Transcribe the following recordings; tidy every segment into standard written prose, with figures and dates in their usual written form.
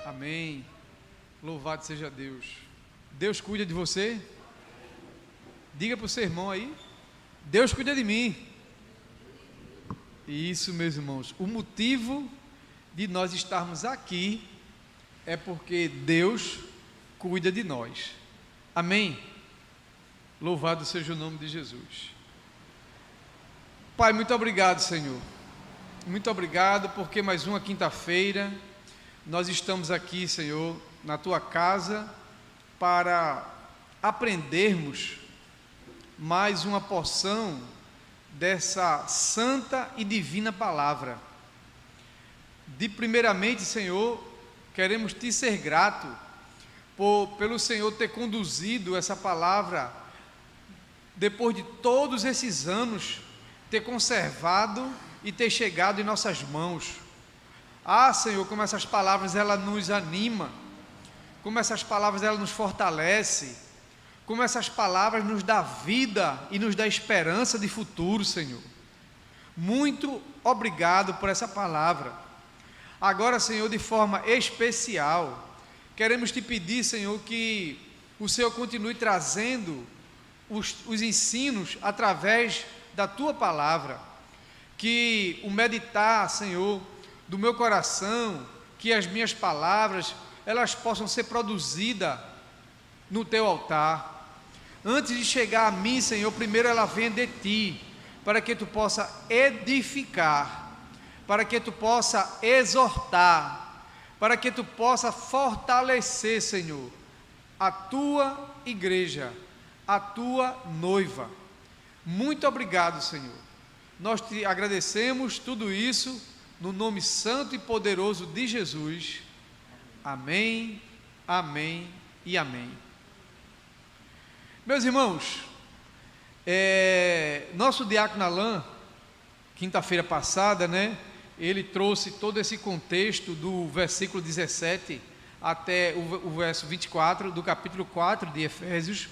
Amém. Louvado seja Deus. Deus cuida de você? Diga para o seu irmão aí: Deus cuida de mim. Isso, meus irmãos. O motivo de nós estarmos aqui é porque Deus cuida de nós. Amém. Louvado seja o nome de Jesus. Pai, muito obrigado, Senhor. Muito obrigado porque mais uma quinta-feira nós estamos aqui, Senhor, na Tua casa para aprendermos mais uma porção dessa santa e divina palavra. Primeiramente, Senhor, queremos Te ser grato pelo Senhor ter conduzido essa palavra, depois de todos esses anos, ter conservado e ter chegado em nossas mãos. Ah, Senhor, como essas palavras elas nos animam, como essas palavras elas nos fortalecem, como essas palavras nos dá vida e nos dá esperança de futuro, Senhor. Muito obrigado por essa palavra. Agora, Senhor, de forma especial, queremos Te pedir, Senhor, que o Senhor continue trazendo os ensinos através da Tua palavra, que o meditar, Senhor, do meu coração, que as minhas palavras, elas possam ser produzidas no Teu altar. Antes de chegar a mim, Senhor, primeiro ela vem de Ti, para que Tu possa edificar, para que Tu possa exortar, para que Tu possa fortalecer, Senhor, a Tua igreja, a Tua noiva. Muito obrigado, Senhor. Nós Te agradecemos tudo isso no nome santo e poderoso de Jesus. Amém, amém e amém. Meus irmãos, nosso diácono Alain, quinta-feira passada, ele trouxe todo esse contexto do versículo 17 até o verso 24 do capítulo 4 de Efésios.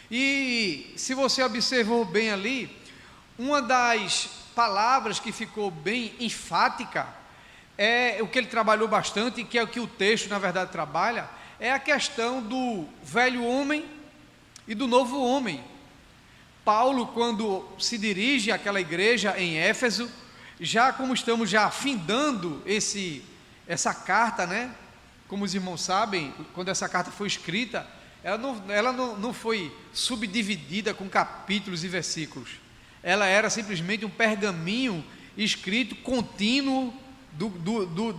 E se você observou bem ali, uma das palavras que ficou bem enfática é o que ele trabalhou bastante, que é o que o texto na verdade trabalha, é a questão do velho homem e do novo homem. Paulo, quando se dirige àquela igreja em Éfeso, já como estamos já findando essa carta, como os irmãos sabem, quando essa carta foi escrita, ela não foi subdividida com capítulos e versículos. Ela era simplesmente um pergaminho escrito contínuo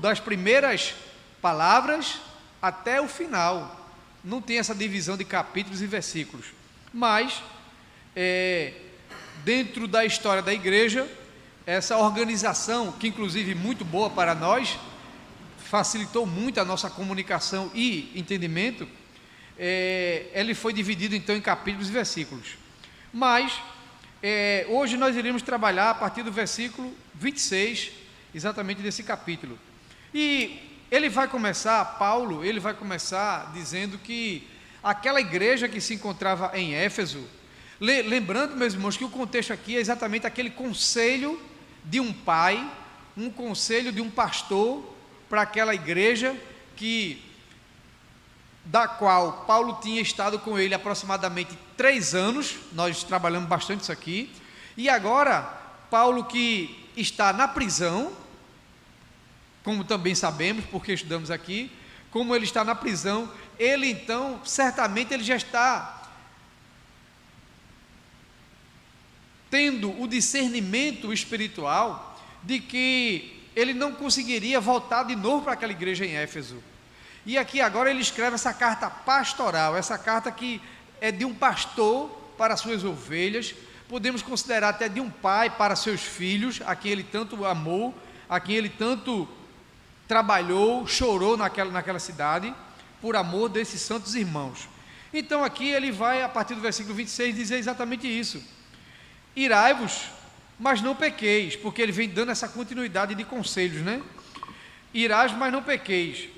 das primeiras palavras até o final. Não tem essa divisão de capítulos e versículos. Mas, dentro da história da igreja, essa organização, que inclusive muito boa para nós, facilitou muito a nossa comunicação e entendimento, ele foi dividido então em capítulos e versículos. Mas hoje nós iremos trabalhar a partir do versículo 26, exatamente desse capítulo. E Paulo vai começar dizendo que aquela igreja que se encontrava em Éfeso, lembrando, meus irmãos, que o contexto aqui é exatamente aquele conselho de um pai, um conselho de um pastor para aquela igreja da qual Paulo tinha estado com ele aproximadamente 3 anos, nós trabalhamos bastante isso aqui, e agora Paulo, que está na prisão, como também sabemos, porque estudamos aqui, como ele está na prisão, ele então, certamente ele já está tendo o discernimento espiritual de que ele não conseguiria voltar de novo para aquela igreja em Éfeso. E aqui agora ele escreve essa carta pastoral, essa carta que é de um pastor para suas ovelhas, podemos considerar até de um pai para seus filhos, a quem ele tanto amou, a quem ele tanto trabalhou, chorou naquela cidade, por amor desses santos irmãos. Então aqui ele vai, a partir do versículo 26, dizer exatamente isso: irai-vos, mas não pequeis, porque ele vem dando essa continuidade de conselhos, Irai-vos, mas não pequeis.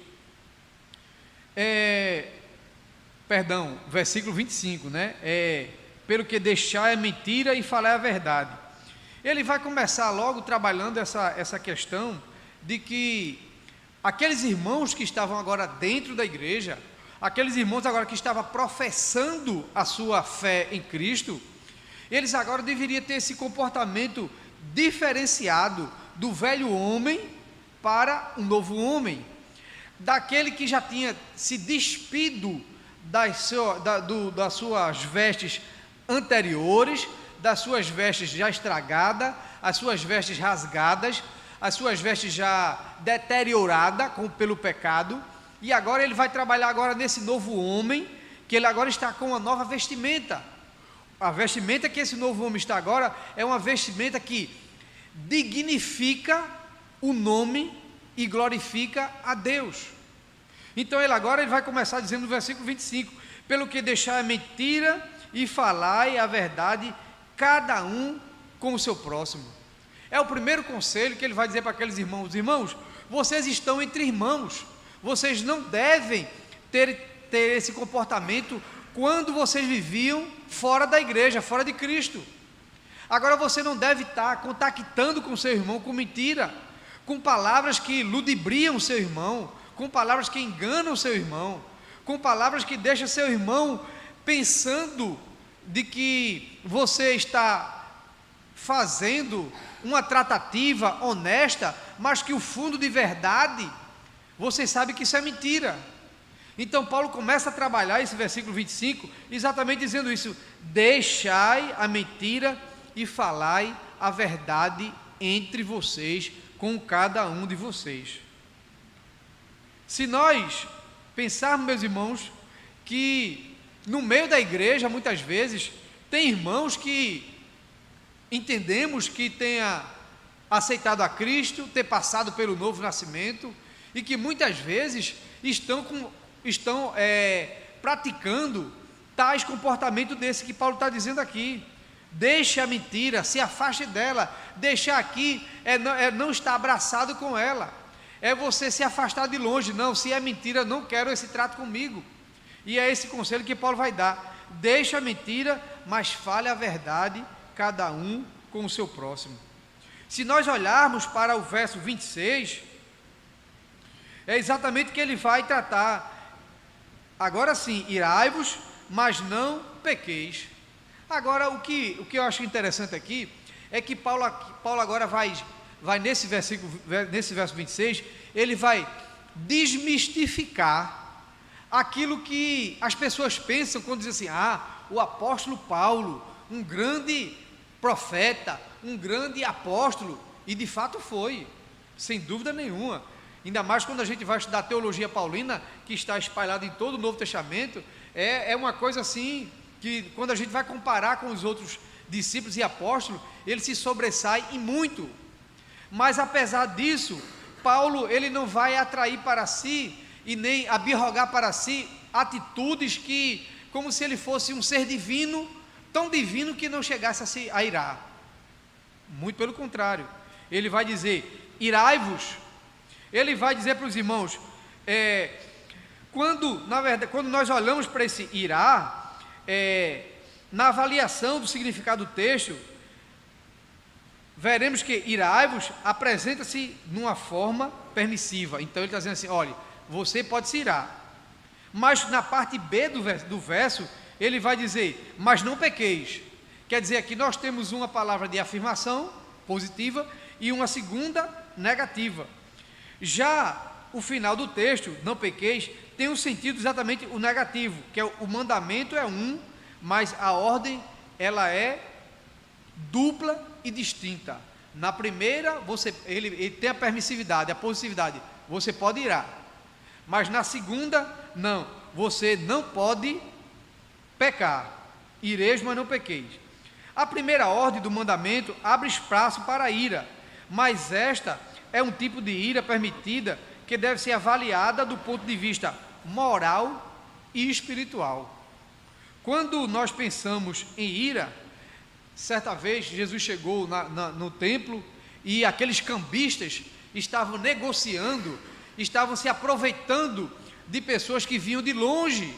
Versículo 25, pelo que deixai a mentira e falai a verdade. Ele vai começar logo trabalhando essa questão de que aqueles irmãos que estavam agora dentro da igreja, aqueles irmãos agora que estavam professando a sua fé em Cristo, eles agora deveriam ter esse comportamento diferenciado do velho homem para um novo homem, daquele que já tinha se despido das suas vestes anteriores, das suas vestes já estragadas, as suas vestes rasgadas, as suas vestes já deterioradas pelo pecado, e agora ele vai trabalhar agora nesse novo homem, que ele agora está com uma nova vestimenta. A vestimenta que esse novo homem está agora é uma vestimenta que dignifica o nome e glorifica a Deus. Então ele vai começar dizendo no versículo 25, pelo que deixai a mentira e falai a verdade, cada um com o seu próximo. É o primeiro conselho que ele vai dizer para aqueles irmãos: irmãos, vocês estão entre irmãos, vocês não devem ter esse comportamento quando vocês viviam fora da igreja, fora de Cristo. Agora você não deve estar contactando com seu irmão com mentira, com palavras que ludibriam o seu irmão, com palavras que enganam o seu irmão, com palavras que deixam seu irmão pensando de que você está fazendo uma tratativa honesta, mas que o fundo de verdade, você sabe que isso é mentira. Então Paulo começa a trabalhar esse versículo 25, exatamente dizendo isso: deixai a mentira e falai a verdade entre vocês, com cada um de vocês. Se nós pensarmos, meus irmãos, que no meio da igreja, muitas vezes, tem irmãos que entendemos que tenha aceitado a Cristo, ter passado pelo novo nascimento, e que muitas vezes estão praticando tais comportamentos desse que Paulo está dizendo aqui. Deixe a mentira, se afaste dela. Deixar aqui é não estar abraçado com ela, é você se afastar de longe. Não, se é mentira, não quero esse trato comigo. E é esse conselho que Paulo vai dar: deixe a mentira, mas fale a verdade, cada um com o seu próximo. Se nós olharmos para o verso 26, é exatamente o que ele vai tratar. Agora sim, irai-vos, mas não pequeis. Agora, o que eu acho interessante aqui é que Paulo agora vai nesse verso 26, ele vai desmistificar aquilo que as pessoas pensam quando dizem assim: o apóstolo Paulo, um grande profeta, um grande apóstolo, e de fato foi, sem dúvida nenhuma. Ainda mais quando a gente vai estudar a teologia paulina, que está espalhada em todo o Novo Testamento, é uma coisa assim, que quando a gente vai comparar com os outros discípulos e apóstolos, ele se sobressai e muito. Mas apesar disso, Paulo, ele não vai atrair para si, e nem abirrogar para si, atitudes que, como se ele fosse um ser divino, tão divino que não chegasse a irar. Muito pelo contrário, ele vai dizer: irai-vos. Ele vai dizer para os irmãos, quando nós olhamos para esse irar, na avaliação do significado do texto, veremos que irai-vos apresenta-se numa forma permissiva. Então ele está dizendo assim: olha, você pode se irar, mas na parte B do verso, ele vai dizer: mas não pequeis. Quer dizer, aqui nós temos uma palavra de afirmação positiva e uma segunda negativa. Já o final do texto, não pequeis, tem um sentido exatamente o negativo, que é o mandamento é um, mas a ordem ela é dupla e distinta. Na primeira, ele tem a permissividade, a positividade, você pode irar, mas na segunda, não, você não pode pecar. Ireis, mas não pequeis. A primeira ordem do mandamento abre espaço para a ira, mas esta é um tipo de ira permitida que deve ser avaliada do ponto de vista moral e espiritual. Quando nós pensamos em ira, certa vez Jesus chegou no templo e aqueles cambistas estavam negociando, estavam se aproveitando de pessoas que vinham de longe.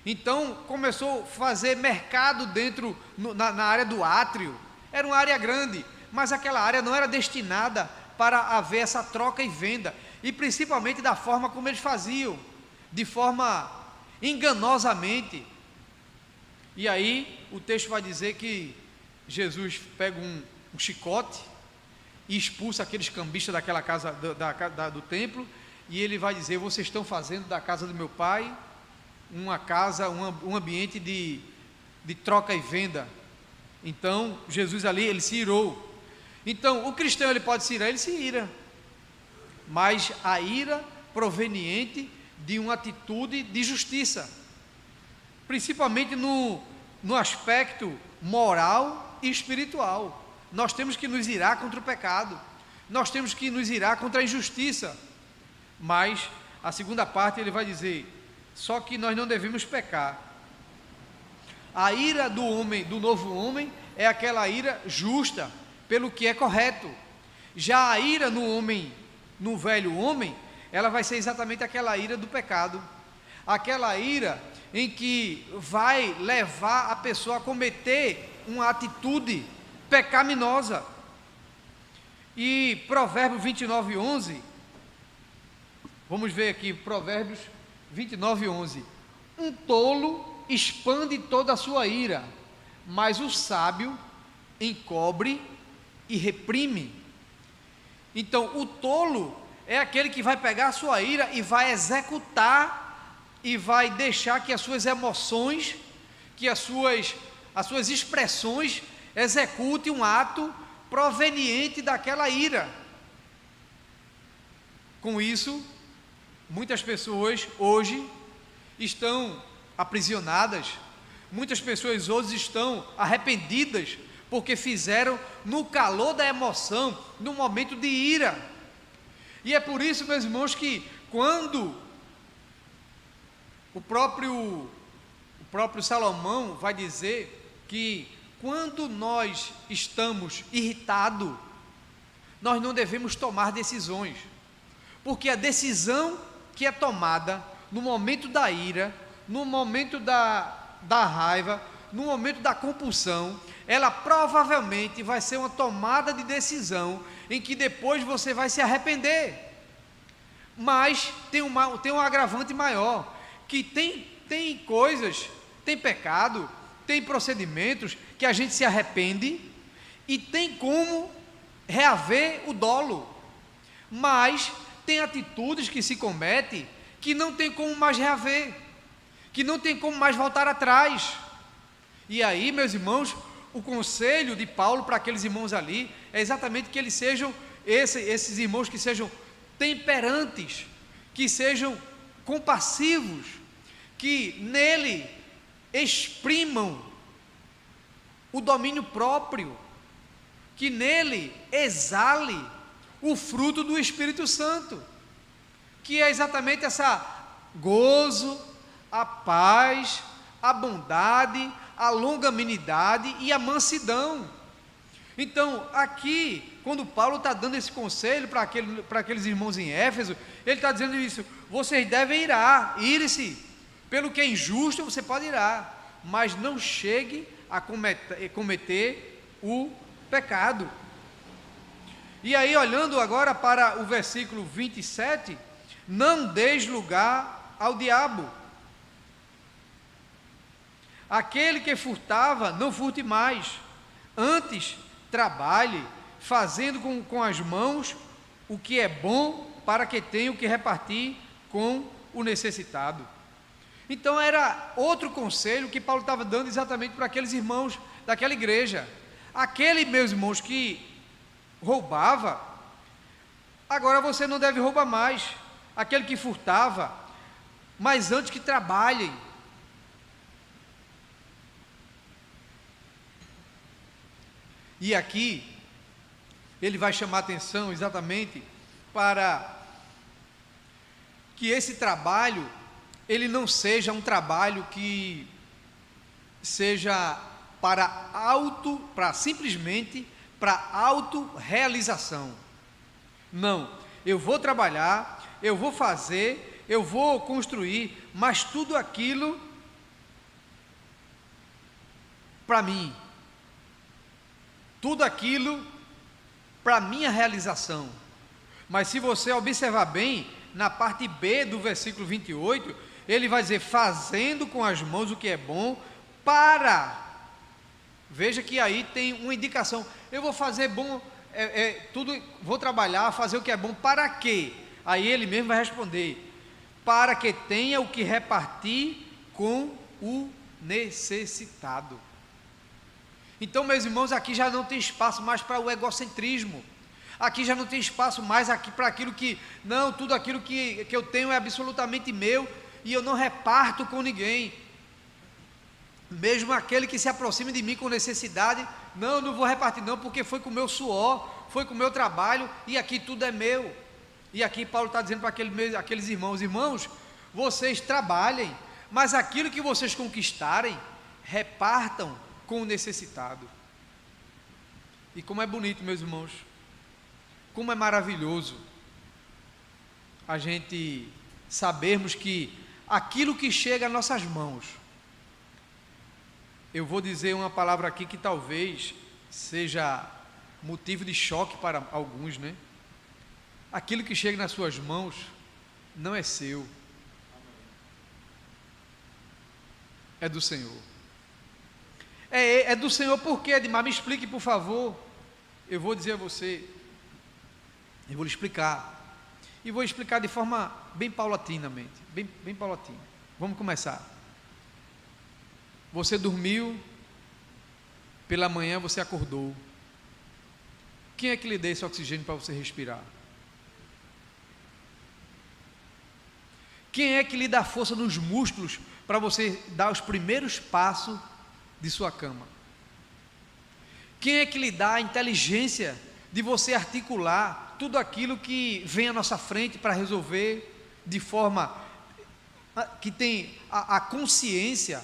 Então começou a fazer mercado na área do átrio. Era uma área grande, mas aquela área não era destinada para haver essa troca e venda. e principalmente da forma como eles faziam, de forma enganosamente. E aí o texto vai dizer que Jesus pega um chicote e expulsa aqueles cambistas daquela casa, do templo, e ele vai dizer: vocês estão fazendo da casa do meu pai uma casa, um ambiente de troca e venda. Então Jesus ali, ele se irou. Então o cristão, ele pode se irar, ele se ira, mas a ira proveniente de uma atitude de justiça, principalmente no aspecto moral e espiritual. Nós temos que nos irar contra o pecado, nós temos que nos irar contra a injustiça. Mas a segunda parte ele vai dizer: só que nós não devemos pecar. A ira do homem, do novo homem, é aquela ira justa, pelo que é correto. Já a ira no homem, no velho homem, ela vai ser exatamente aquela ira do pecado, aquela ira em que vai levar a pessoa a cometer uma atitude pecaminosa. E Provérbios 29:11, vamos ver aqui, Provérbios 29:11: um tolo expande toda a sua ira, mas o sábio encobre e reprime. Então o tolo é aquele que vai pegar a sua ira e vai executar, e vai deixar que as suas emoções, que as suas expressões executem um ato proveniente daquela ira. Com isso, muitas pessoas hoje estão aprisionadas, muitas pessoas hoje estão arrependidas, porque fizeram no calor da emoção, no momento de ira. E é por isso, meus irmãos, que quando o próprio Salomão vai dizer que quando nós estamos irritados, nós não devemos tomar decisões, porque a decisão que é tomada no momento da ira, no momento da raiva, no momento da compulsão, ela provavelmente vai ser uma tomada de decisão em que depois você vai se arrepender. Mas tem um agravante maior, que tem coisas, tem pecado, tem procedimentos que a gente se arrepende e tem como reaver o dolo, mas tem atitudes que se comete que não tem como mais reaver, que não tem como mais voltar atrás. E aí, meus irmãos, o conselho de Paulo para aqueles irmãos ali é exatamente que eles sejam, esses irmãos que sejam temperantes, que sejam compassivos, que nele exprimam o domínio próprio, que nele exale o fruto do Espírito Santo, que é exatamente essa gozo, a paz, a bondade, a longanimidade e a mansidão. Então aqui, quando Paulo está dando esse conselho para aqueles irmãos em Éfeso, ele está dizendo isso: vocês devem ire-se, pelo que é injusto você pode irar, mas não chegue a cometer o pecado. E aí, olhando agora para o versículo 27, não deis lugar ao diabo. Aquele que furtava, não furte mais, antes trabalhe, fazendo com as mãos o que é bom, para que tenha o que repartir com o necessitado. Então era outro conselho que Paulo estava dando exatamente para aqueles irmãos daquela igreja. Aquele, meus irmãos, que roubava, agora você não deve roubar mais. Aquele que furtava, mas antes que trabalhem. E aqui ele vai chamar atenção exatamente para que esse trabalho, ele não seja um trabalho que seja simplesmente para autorrealização. Não, eu vou trabalhar, eu vou fazer, eu vou construir, mas tudo aquilo para mim, tudo aquilo para minha realização. Mas se você observar bem, na parte B do versículo 28, ele vai dizer, fazendo com as mãos o que é bom, para. Veja que aí tem uma indicação, eu vou fazer bom, tudo, vou trabalhar, fazer o que é bom, para quê? Aí ele mesmo vai responder, para que tenha o que repartir com o necessitado. Então, meus irmãos, aqui já não tem espaço mais para o egocentrismo, aqui já não tem espaço mais aqui para aquilo que, não, tudo aquilo que eu tenho é absolutamente meu, e eu não reparto com ninguém, mesmo aquele que se aproxime de mim com necessidade, não vou repartir não, porque foi com o meu suor, foi com o meu trabalho, e aqui tudo é meu. E aqui Paulo está dizendo para aqueles irmãos, vocês trabalhem, mas aquilo que vocês conquistarem, repartam com o necessitado. E como é bonito, meus irmãos, como é maravilhoso a gente sabermos que aquilo que chega às nossas mãos, eu vou dizer uma palavra aqui que talvez seja motivo de choque para alguns, né? Aquilo que chega nas suas mãos não é seu, é do Senhor. É do Senhor por quê, Edmar? Me explique, por favor. Eu vou dizer a você, eu vou lhe explicar, e vou explicar de forma bem paulatinamente, bem paulatina. Vamos começar. Você dormiu, pela manhã você acordou. Quem é que lhe deu esse oxigênio para você respirar? Quem é que lhe dá força nos músculos para você dar os primeiros passos de sua cama? Quem é que lhe dá a inteligência de você articular tudo aquilo que vem à nossa frente para resolver de forma que tem a consciência,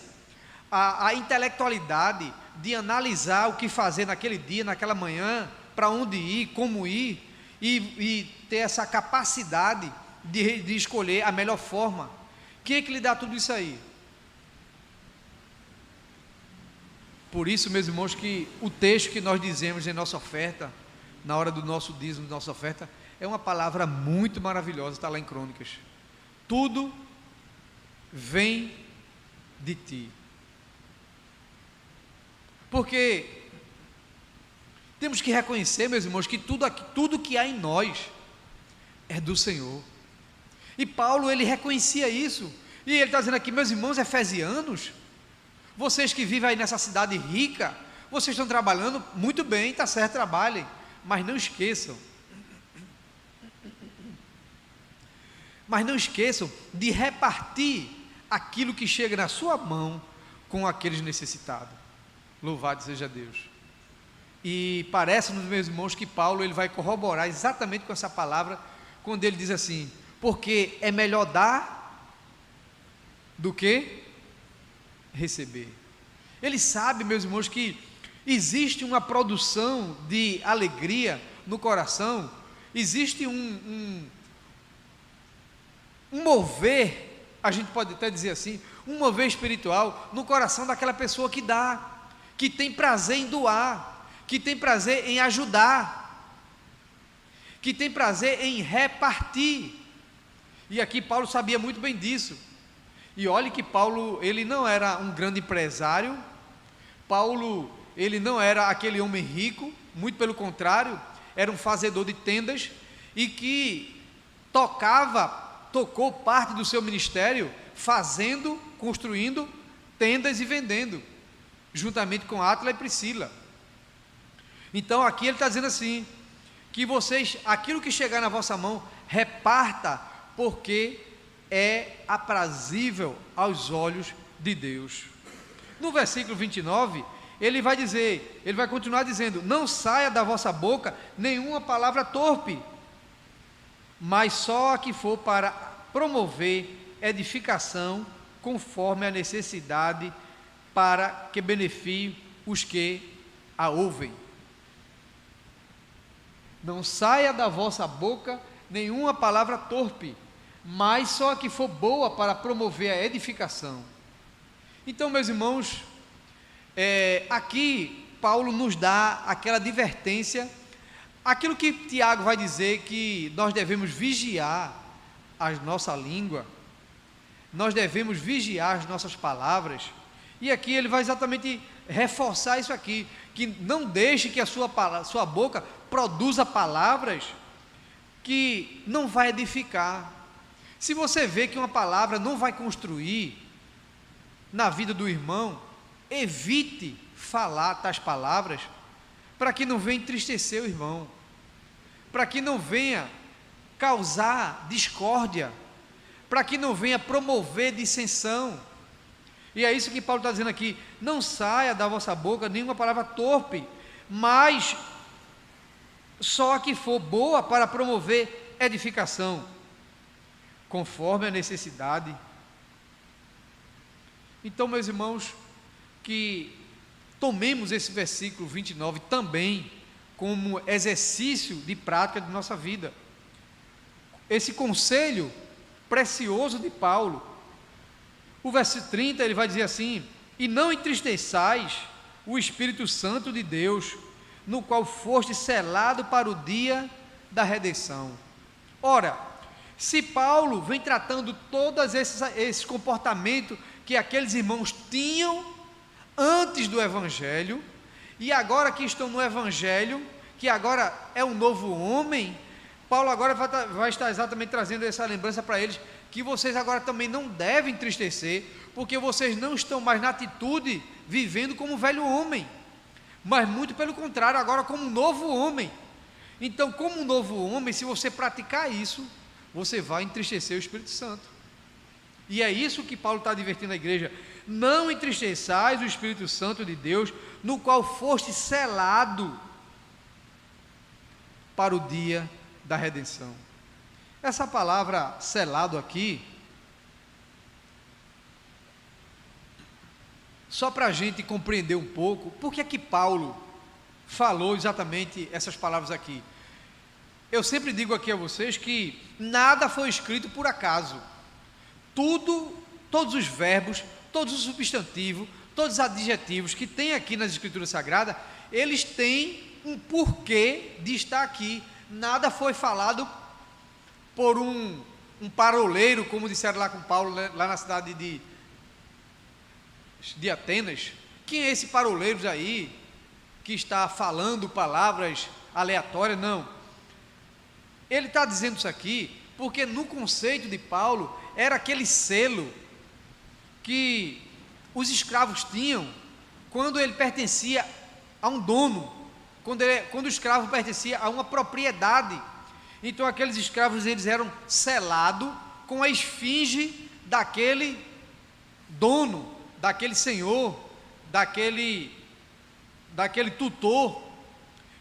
a intelectualidade de analisar o que fazer naquele dia, naquela manhã, para onde ir, como ir, e ter essa capacidade de escolher a melhor forma? Quem é que lhe dá tudo isso aí? Por isso, meus irmãos, que o texto que nós dizemos em nossa oferta, na hora do nosso dízimo, da nossa oferta, é uma palavra muito maravilhosa, está lá em Crônicas. Tudo vem de ti. Porque temos que reconhecer, meus irmãos, que tudo que há em nós é do Senhor. E Paulo, ele reconhecia isso, e ele está dizendo aqui, meus irmãos efesianos, vocês que vivem aí nessa cidade rica, vocês estão trabalhando muito bem, está certo, trabalhem, mas não esqueçam de repartir aquilo que chega na sua mão com aqueles necessitados. Louvado seja Deus. E parece-nos, meus irmãos, que Paulo ele vai corroborar exatamente com essa palavra, quando ele diz assim, porque é melhor dar do que receber. Ele sabe, meus irmãos, que existe uma produção de alegria no coração, existe um mover, a gente pode até dizer assim, um mover espiritual no coração daquela pessoa que dá, que tem prazer em doar, que tem prazer em ajudar, que tem prazer em repartir. E aqui Paulo sabia muito bem disso. E olhe que Paulo, ele não era um grande empresário, Paulo, ele não era aquele homem rico, muito pelo contrário, era um fazedor de tendas, e que tocou parte do seu ministério, construindo tendas e vendendo, juntamente com Átila e Priscila. Então aqui ele está dizendo assim, que vocês, aquilo que chegar na vossa mão, reparta, porque é aprazível aos olhos de Deus. No versículo 29, ele vai continuar dizendo, não saia da vossa boca nenhuma palavra torpe, mas só a que for para promover edificação, conforme a necessidade, para que beneficie os que a ouvem. Não saia da vossa boca nenhuma palavra torpe, mas só a que for boa para promover a edificação. Então, meus irmãos, aqui Paulo nos dá aquela advertência Aquilo que Tiago vai dizer que nós devemos vigiar a nossa língua, nós devemos vigiar as nossas palavras, e aqui ele vai exatamente reforçar isso aqui, que não deixe que a sua boca produza palavras que não vai edificar. Se você vê que uma palavra não vai construir na vida do irmão, evite falar tais palavras, para que não venha entristecer o irmão, para que não venha causar discórdia, para que não venha promover dissensão. E é isso que Paulo está dizendo aqui: não saia da vossa boca nenhuma palavra torpe, mas só a que for boa para promover edificação, conforme a necessidade. Então, meus irmãos, que tomemos esse versículo 29 também como exercício de prática de nossa vida. Esse conselho precioso de Paulo. O verso 30 ele vai dizer assim: e não entristeçais o Espírito Santo de Deus, no qual foste selado para o dia da redenção. Ora, se Paulo vem tratando todos esses comportamentos que aqueles irmãos tinham antes do Evangelho, e agora que estão no Evangelho, que agora é um novo homem, Paulo agora vai estar exatamente trazendo essa lembrança para eles, que vocês agora também não devem entristecer, porque vocês não estão mais na atitude, vivendo como um velho homem, mas muito pelo contrário, agora como um novo homem. Então, como um novo homem, se você praticar isso, você vai entristecer o Espírito Santo. E é isso que Paulo está advertindo a igreja: não entristeçais o Espírito Santo de Deus, no qual foste selado para o dia da redenção. Essa palavra selado aqui, só para a gente compreender um pouco, por que é que Paulo falou exatamente essas palavras aqui? Eu sempre digo aqui a vocês que nada foi escrito por acaso. Todos os verbos, todos os substantivos, todos os adjetivos que tem aqui nas Escrituras Sagradas, eles têm um porquê de estar aqui. Nada foi falado por um paroleiro, como disseram lá com Paulo, lá na cidade de Atenas. Quem é esse paroleiro aí, que está falando palavras aleatórias? Não. Ele está dizendo isso aqui, porque no conceito de Paulo, era aquele selo que os escravos tinham, quando ele pertencia a um dono, quando o escravo pertencia a uma propriedade. Então aqueles escravos, eles eram selados com a esfinge daquele dono, daquele senhor, daquele tutor.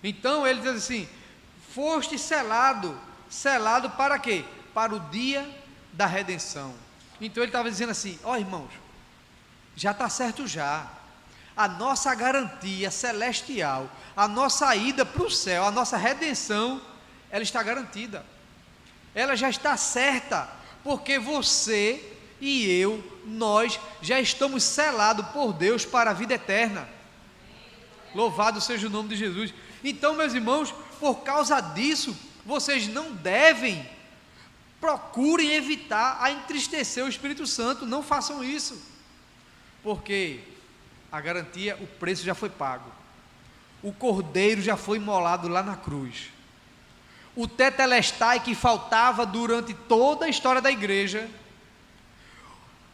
Então ele diz assim: foste selado para quê? Para o dia da redenção. Então ele estava dizendo assim: ó irmãos, já está certo já, a nossa garantia celestial, a nossa ida para o céu, a nossa redenção, ela está garantida, ela já está certa, porque você e eu, nós já estamos selados por Deus para a vida eterna. Louvado seja o nome de Jesus. Então, meus irmãos, por causa disso, vocês não devem, procurem evitar a entristecer o Espírito Santo. Não façam isso, porque a garantia, o preço já foi pago, o cordeiro já foi imolado lá na cruz. O tetelestai que faltava durante toda a história da igreja,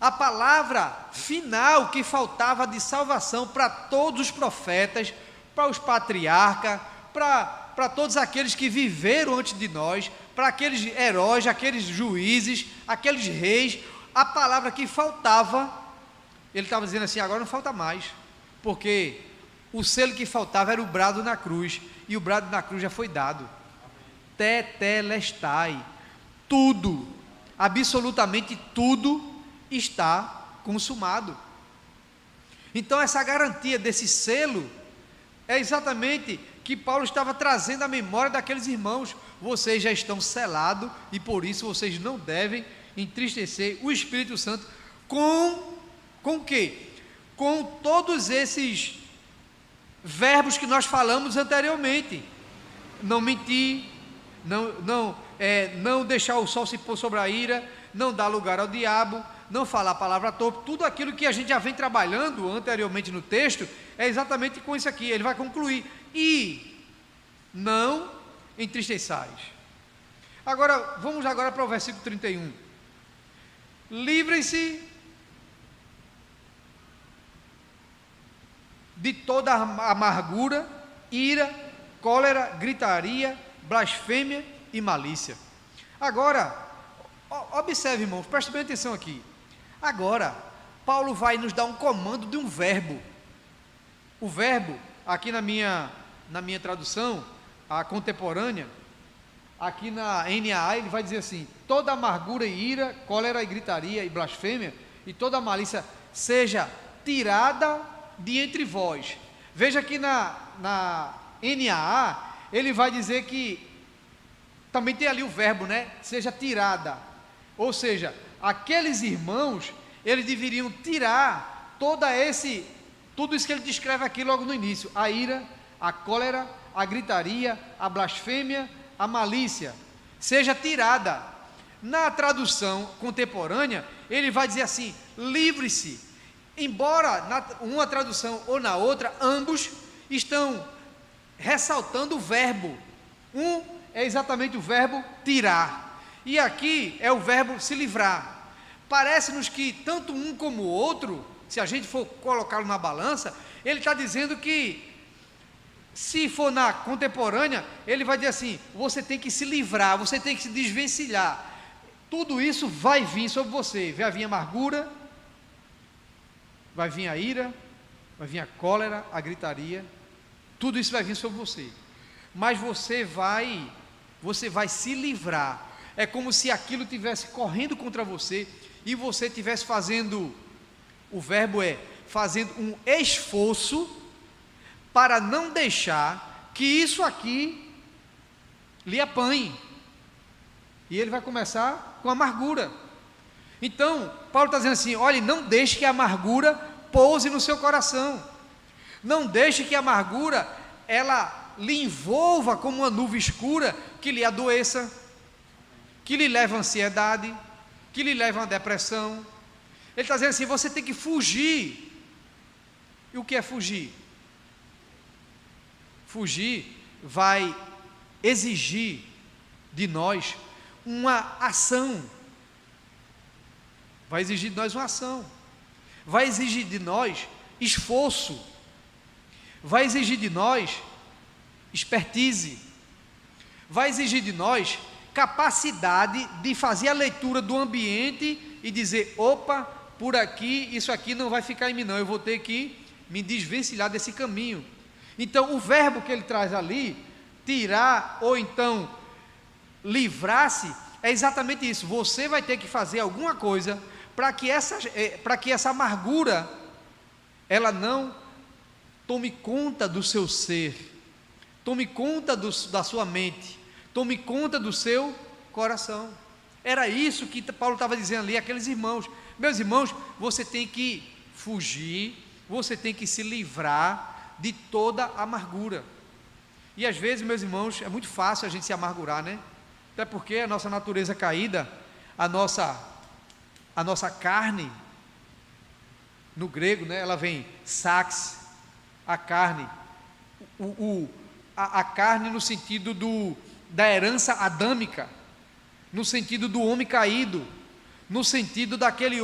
a palavra final que faltava de salvação para todos os profetas, para os patriarcas, para todos aqueles que viveram antes de nós, para aqueles heróis, aqueles juízes, aqueles reis, a palavra que faltava, ele estava dizendo assim: agora não falta mais, porque o selo que faltava era o brado na cruz, e o brado na cruz já foi dado. Tetelestai, tudo, absolutamente tudo está consumado. Então essa garantia desse selo é exatamente que Paulo estava trazendo à memória daqueles irmãos: vocês já estão selados, e por isso vocês não devem entristecer o Espírito Santo com o quê? Com todos esses verbos que nós falamos anteriormente. não mentir, não deixar o sol se pôr sobre a ira, não dar lugar ao diabo, não falar palavra torpe. Tudo aquilo que a gente já vem trabalhando anteriormente no texto, é exatamente com isso aqui. Ele vai concluir: e não entristeçais. Agora, vamos agora para o versículo 31. Livrem-se de toda amargura, ira, cólera, gritaria, blasfêmia e malícia. Agora, observe, irmãos, preste bem atenção aqui. Agora, Paulo vai nos dar um comando de um verbo. O verbo, aqui na minha tradução, a contemporânea, aqui na NAA, ele vai dizer assim: toda amargura e ira, cólera e gritaria e blasfêmia, e toda malícia seja tirada de entre vós. Veja que na NAA, ele vai dizer que também tem ali o verbo, né? Seja tirada. Ou seja, aqueles irmãos, eles deveriam tirar tudo isso que ele descreve aqui logo no início: a ira, a cólera, a gritaria, a blasfêmia, a malícia, seja tirada. Na tradução contemporânea, ele vai dizer assim: livre-se. Embora uma tradução ou na outra, ambos estão ressaltando o verbo. Um é exatamente o verbo tirar, e aqui é o verbo se livrar. Parece-nos que tanto um como o outro, se a gente for colocá-lo na balança, ele está dizendo que, se for na contemporânea, ele vai dizer assim: você tem que se livrar, você tem que se desvencilhar. Tudo isso vai vir sobre você. Vai vir a amargura, vai vir a ira, vai vir a cólera, a gritaria. Tudo isso vai vir sobre você. Mas você vai se livrar. É como se aquilo estivesse correndo contra você e você estivesse fazendo, o verbo é fazendo um esforço para não deixar que isso aqui lhe apanhe. E ele vai começar com amargura. Então, Paulo está dizendo assim: olhe, não deixe que a amargura pouse no seu coração. Não deixe que a amargura, ela lhe envolva como uma nuvem escura, que lhe adoeça, que lhe leve a ansiedade, que lhe leve a uma depressão. Ele está dizendo assim: você tem que fugir. E o que é fugir? Fugir vai exigir de nós uma ação. Vai exigir de nós uma ação. Vai exigir de nós esforço. Vai exigir de nós expertise. Vai exigir de nós capacidade de fazer a leitura do ambiente e dizer: opa, por aqui, isso aqui não vai ficar em mim não, eu vou ter que me desvencilhar desse caminho. Então, o verbo que ele traz ali, tirar ou então livrar-se, é exatamente isso. Você vai ter que fazer alguma coisa para que essa amargura, ela não tome conta do seu ser, tome conta da sua mente, tome conta do seu coração. Era isso que Paulo estava dizendo ali àqueles irmãos: meus irmãos, você tem que fugir, você tem que se livrar de toda amargura. E às vezes, meus irmãos, é muito fácil a gente se amargurar, né? Até porque a nossa natureza caída, a nossa carne, no grego, né, ela vem sax, a carne, a carne no sentido da herança adâmica, no sentido do homem caído, no sentido daquele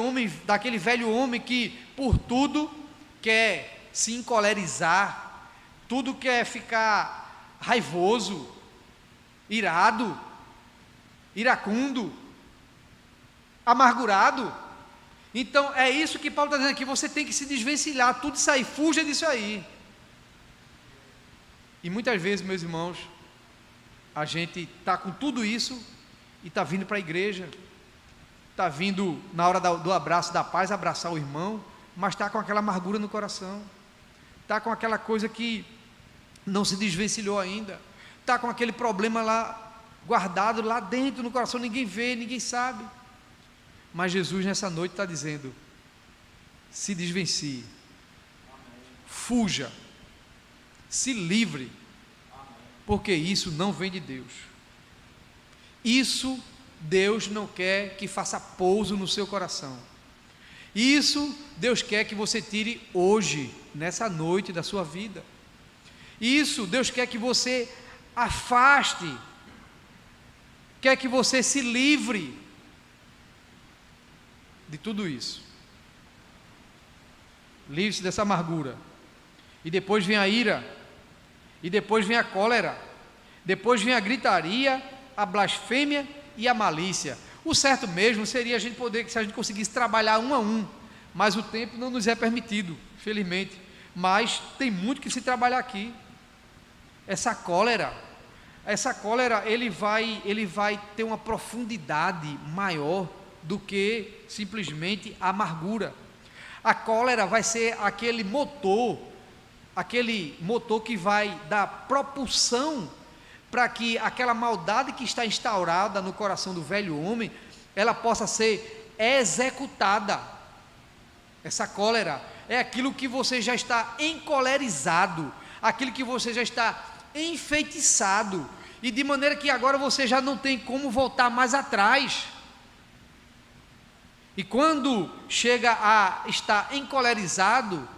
velho homem que por tudo quer se encolerizar, tudo quer ficar raivoso, irado, iracundo, amargurado. Então é isso que Paulo está dizendo aqui: você tem que se desvencilhar, tudo isso aí, fuja disso aí. E muitas vezes, meus irmãos, a gente está com tudo isso e está vindo para a igreja, está vindo na hora do abraço da paz, abraçar o irmão, mas está com aquela amargura no coração, está com aquela coisa que não se desvencilhou ainda, está com aquele problema lá, guardado lá dentro no coração, ninguém vê, ninguém sabe. Mas Jesus nessa noite está dizendo: se desvencie, fuja, se livre, porque isso não vem de Deus. Isso Deus não quer que faça pouso no seu coração. Isso Deus quer que você tire hoje, nessa noite da sua vida. Isso Deus quer que você afaste, quer que você se livre de tudo isso. Livre-se dessa amargura. E depois vem a ira, e depois vem a cólera, depois vem a gritaria, a blasfêmia e a malícia. O certo mesmo seria a gente poder, se a gente conseguisse trabalhar um a um, mas o tempo não nos é permitido, felizmente. Mas tem muito que se trabalhar aqui. Essa cólera, ele vai ter uma profundidade maior do que simplesmente a amargura. A cólera vai ser aquele motor que vai dar propulsão para que aquela maldade que está instaurada no coração do velho homem, ela possa ser executada. Essa cólera é aquilo que você já está encolerizado, aquilo que você já está enfeitiçado, e de maneira que agora você já não tem como voltar mais atrás. E quando chega a estar encolerizado,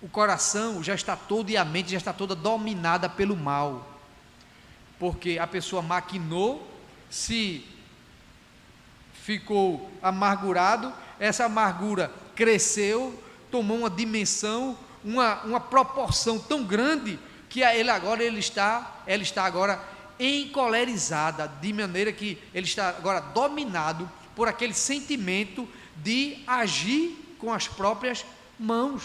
o coração já está todo e a mente já está toda dominada pelo mal, porque a pessoa maquinou, se ficou amargurado, essa amargura cresceu, tomou uma dimensão, uma proporção tão grande, que ela está agora encolerizada, de maneira que ele está agora dominado por aquele sentimento de agir com as próprias mãos.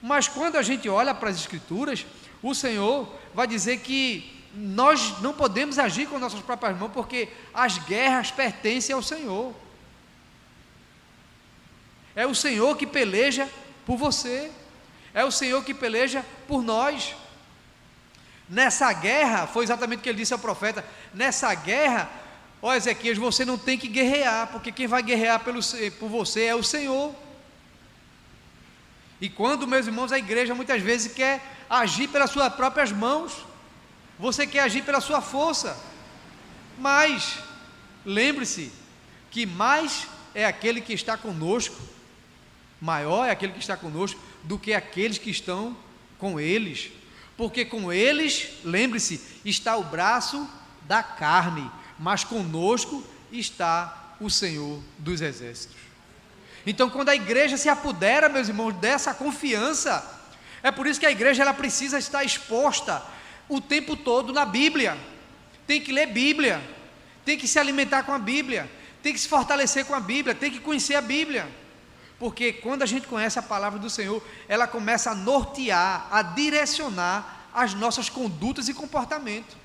Mas quando a gente olha para as Escrituras, o Senhor vai dizer que nós não podemos agir com nossas próprias mãos, porque as guerras pertencem ao Senhor. É o Senhor que peleja por você, é o Senhor que peleja por nós. Nessa guerra, foi exatamente o que ele disse ao profeta, nessa guerra, ó Ezequias, você não tem que guerrear, porque quem vai guerrear por você é o Senhor. E quando, meus irmãos, a igreja muitas vezes quer agir pelas suas próprias mãos, você quer agir pela sua força, mas lembre-se que mais é aquele que está conosco, maior é aquele que está conosco do que aqueles que estão com eles, porque com eles, lembre-se, está o braço da carne, mas conosco está o Senhor dos exércitos. Então, quando a igreja se apodera, meus irmãos, dessa confiança, é por isso que a igreja ela precisa estar exposta o tempo todo na Bíblia, tem que ler Bíblia, tem que se alimentar com a Bíblia, tem que se fortalecer com a Bíblia, tem que conhecer a Bíblia, porque quando a gente conhece a palavra do Senhor, ela começa a nortear, a direcionar as nossas condutas e comportamentos.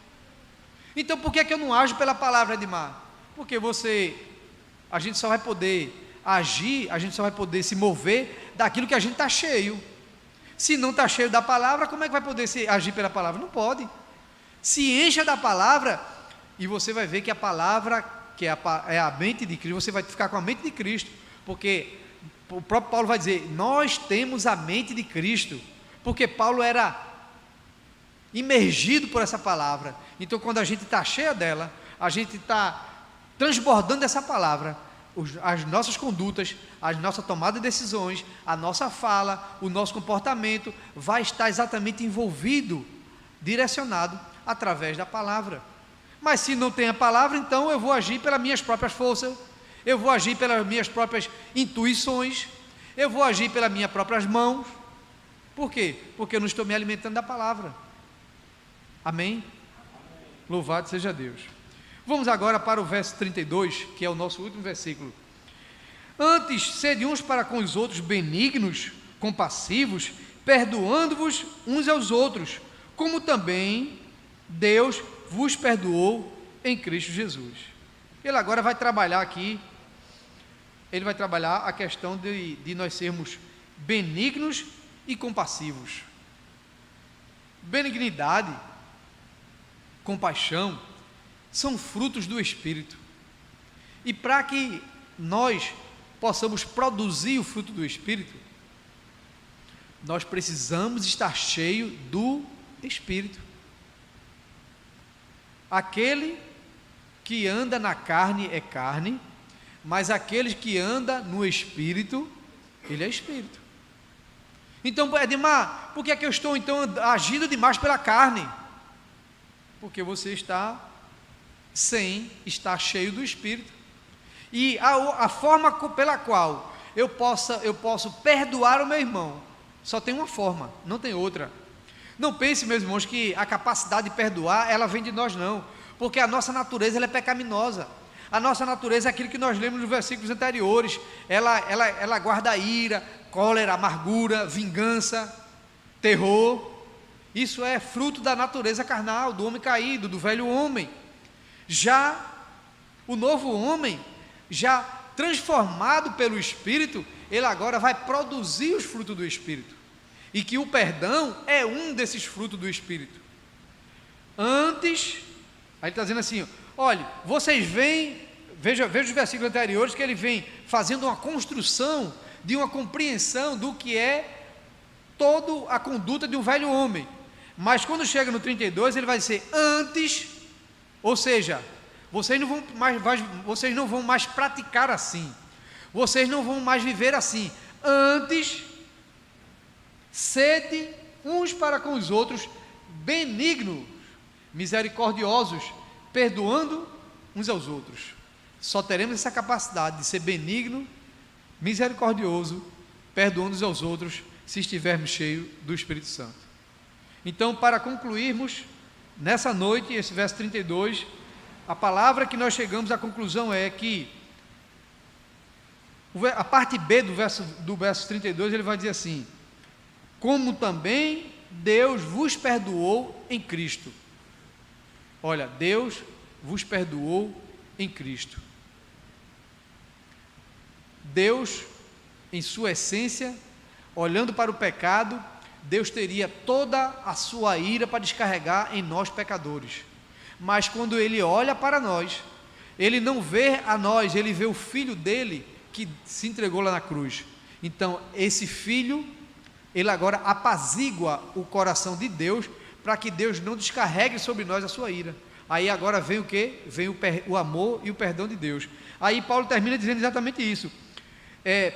Então, por que é que eu não ajo pela palavra, Edmar? Porque a gente só vai poder agir, a gente só vai poder se mover daquilo que a gente está cheio. Se não está cheio da palavra, como é que vai poder agir pela palavra? Não pode. Se encha da palavra, e você vai ver que a palavra, que é a mente de Cristo, você vai ficar com a mente de Cristo, porque o próprio Paulo vai dizer, nós temos a mente de Cristo, porque Paulo era imergido por essa palavra. Então, quando a gente está cheia dela, a gente está transbordando dessa palavra, as nossas condutas, a nossa tomada de decisões, a nossa fala, o nosso comportamento vai estar exatamente envolvido, direcionado através da palavra. Mas se não tem a palavra, então eu vou agir pelas minhas próprias forças, eu vou agir pelas minhas próprias intuições, eu vou agir pelas minhas próprias mãos. Por quê? Porque eu não estou me alimentando da palavra. Amém? Louvado seja Deus. Vamos agora para o verso 32, que é o nosso último versículo. Antes, sede uns para com os outros benignos, compassivos, perdoando-vos uns aos outros, como também Deus vos perdoou em Cristo Jesus. Ele agora vai trabalhar aqui, ele vai trabalhar a questão de nós sermos benignos e compassivos. Benignidade, compaixão, são frutos do Espírito, e para que nós possamos produzir o fruto do Espírito, nós precisamos estar cheio do Espírito. aquele que anda na carne é carne, mas aquele que anda no Espírito, ele é Espírito. Então, Edmar, por que é que eu estou então agindo demais pela carne? Porque você está sem estar cheio do Espírito. E a forma pela qual eu posso perdoar o meu irmão, só tem uma forma, não tem outra. Não pense, meus irmãos, que a capacidade de perdoar, ela vem de nós, não, porque a nossa natureza ela é pecaminosa. A nossa natureza é aquilo que nós lemos nos versículos anteriores, ela guarda ira, cólera, amargura, vingança, terror. Isso é fruto da natureza carnal, do homem caído, do velho homem. Já o novo homem, já transformado pelo Espírito, ele agora vai produzir os frutos do Espírito, e que o perdão é um desses frutos do Espírito. Antes, aí ele está dizendo assim, olha, vocês veem, veja os versículos anteriores, que ele vem fazendo uma construção de uma compreensão do que é toda a conduta de um velho homem, mas quando chega no 32, ele vai dizer, antes, ou seja, vocês não vão mais praticar assim, vocês não vão mais viver assim, antes, sede uns para com os outros, benignos, misericordiosos, perdoando uns aos outros. Só teremos essa capacidade de ser benigno, misericordioso, perdoando uns aos outros, se estivermos cheios do Espírito Santo. Então, para concluirmos, nessa noite, esse verso 32, a palavra que nós chegamos à conclusão é que, a parte B do verso 32, ele vai dizer assim, como também Deus vos perdoou em Cristo. Olha, Deus vos perdoou em Cristo. Deus, em sua essência, olhando para o pecado, Deus teria toda a sua ira para descarregar em nós pecadores, mas quando Ele olha para nós, Ele não vê a nós, Ele vê o Filho dele, que se entregou lá na cruz. Então, esse Filho, Ele agora apazigua o coração de Deus, para que Deus não descarregue sobre nós a sua ira. Aí agora vem o quê? Vem o amor e o perdão de Deus. Aí Paulo termina dizendo exatamente isso,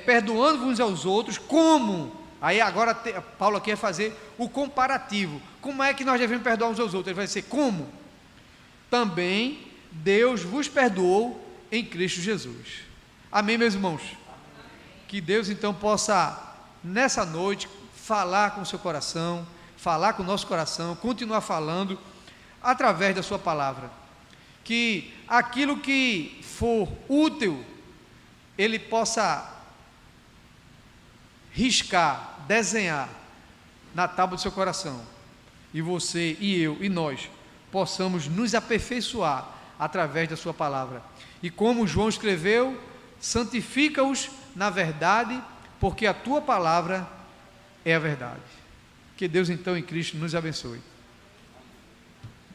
perdoando-vos uns aos outros, como? Aí agora Paulo aqui vai fazer o comparativo, como é que nós devemos perdoar uns aos outros? Ele vai dizer, como? Também Deus vos perdoou em Cristo Jesus. Amém, meus irmãos? Que Deus então possa, nessa noite, falar com o seu coração, falar com o nosso coração, continuar falando, através da sua palavra, que aquilo que for útil, Ele possa riscar, desenhar na tábua do seu coração, e você, e eu, e nós, possamos nos aperfeiçoar através da sua palavra, e como João escreveu, santifica-os na verdade, porque a tua palavra é a verdade. Que Deus então em Cristo nos abençoe.